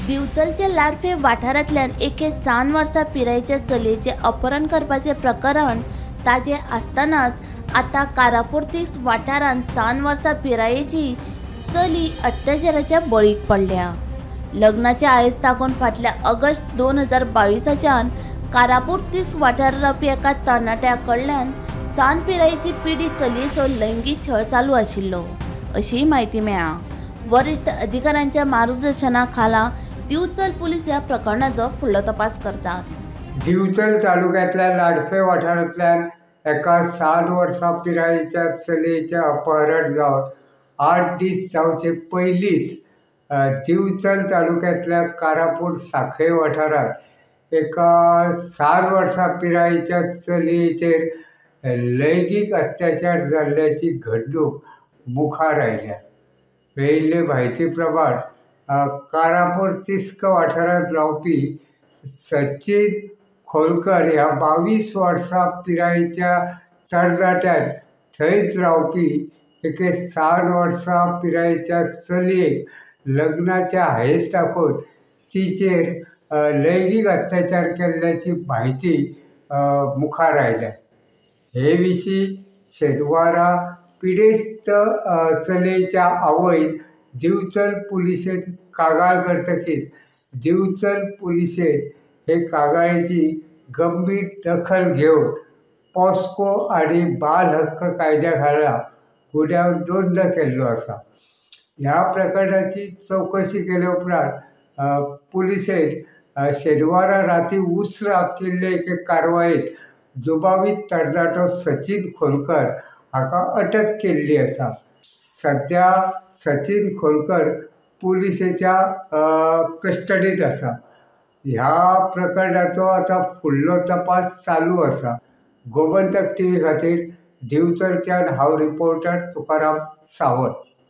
दिवचलच्या लाडफे वाठारांतल्यान एके 6 वर्सां पिरायेच्या चलयेचे अपहरण करपाचे प्रकरण ताजे आसतनाच आता कारापुर्तीस वाठारांत 6 वर्सां पिरायेची चली अत्याचाराच्या बळीक पडल्या। लग्नाच्या आयज ताकून फाटल्या ऑगस्ट 2022च्यान कारापुर्तीस वाठारांत रावपी एका तरणाट्या कडल्यान 6 पिरायेची पीडित चलयेचो लैंगीक छळ चालू आशिल्लो अशी माहिती मेळ्ळा। वरिष्ठ अधिकाऱ्यांच्या मार्गदर्शना खाला दिवचल पुलीस ह्या प्रकरणाचो फुडलो तपास करतात। दिवचल तालुक्यातल्या लाडफे वाठारांतल्यान एका 7 वर्सां पिरायेच्या चलयेचें अपहरण जावन 8 दीस जावचे पयलींच दिवचल तालुक्यातल्या कारापूर सांखळे वाठारांत एका 7 वर्सां पिरायेच्या चलयेचेर लैंगीक अत्याचार जाल्ल्याची घडणूक मुखार आयल्या। मेळिल्ले म्हायती प्रमाण कारापूर तिस्क वाठारांत रावपी सचिन खोलकर ह्या 22 वर्सां पिरायेच्या तरणाट्यान थंयच रावपी एके 7 वर्सां पिरायेच्या चलयेक लग्नाच्या हायेस दाखोवन तिचेर लैंगीक अत्याचार केल्ल्याची म्हायती मुखार आयल्या। हे विशीं शेनवारा पिडेस्त चलयेच्या आवयन दिवचल पुलिशेन कागाळ करतकीच दिवचल पुलिशेन हे कागाळीची गंभीर दखल घेवन पॉस्को आनी बाल हक्क कायद्या खाला गुन्यांव नोंद केल्लो आसा। ह्या प्रकरणाची चवकशी केले उपरांत पुलिशेन शेनवारा राती उसरां केल्ले एके कारवायेंत जुबाबीत तरणाटो सचिन खोलकर हाका अटक केल्ली आसा। सध्या सचिन खोलकर पुलिशेच्या कस्टडींत आसा। ह्या प्रकरणाचो आतां फुडलो तपास चालू आसा। गोमंतक टीव्ही खातीर दिवचलच्यान हांव रिपोर्टर तुकाराम सावंत।